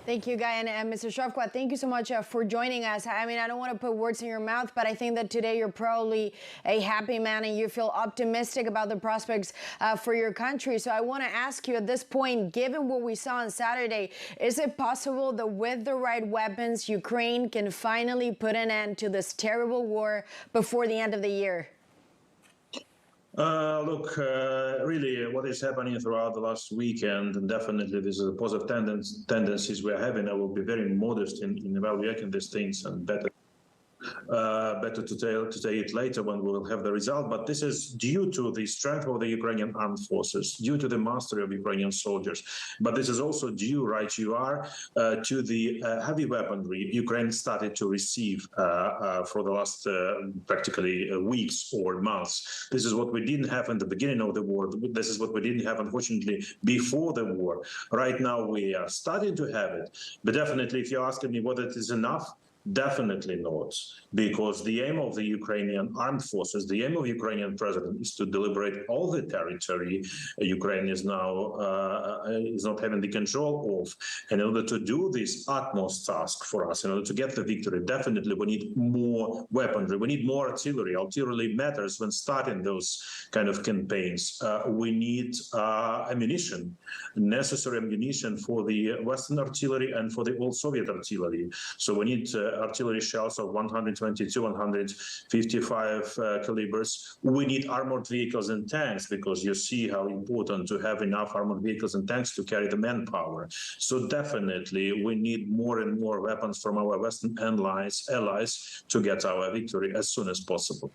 Thank you, Guy. And Mr. Zhovkva, thank you so much for joining us. I mean, I don't want to put words in your mouth, but I think that today you're probably a happy man and you feel optimistic about the prospects for your country. So I want to ask you at this point, given what we saw on Saturday, is it possible that with the right weapons, Ukraine can finally put an end to this terrible war before the end of the year? Really, what is happening throughout the last weekend, and definitely this is a positive tendencies we're having. I will be very modest in evaluating these things, and better to say it later when we will have the result. But this is due to the strength of the Ukrainian armed forces, due to the mastery of Ukrainian soldiers. But this is also due, right you are, to the heavy weaponry Ukraine started to receive for the last practically weeks or months. This is what we didn't have in the beginning of the war. This is what we didn't have, unfortunately, before the war. Right now we are starting to have it. But definitely, if you're asking me whether it is enough, definitely not, because the aim of the Ukrainian armed forces, the aim of Ukrainian president is to liberate all the territory Ukraine is now is not having the control of. And in order to do this utmost task for us, in order to get the victory, definitely we need more weaponry, we need more artillery. Artillery matters when starting those kind of campaigns. We need ammunition, necessary ammunition for the Western artillery and for the old Soviet artillery. So we need artillery shells of 122, 155 calibers. We need armored vehicles and tanks, because you see how important to have enough armored vehicles and tanks to carry the manpower. So definitely we need more and more weapons from our Western allies to get our victory as soon as possible.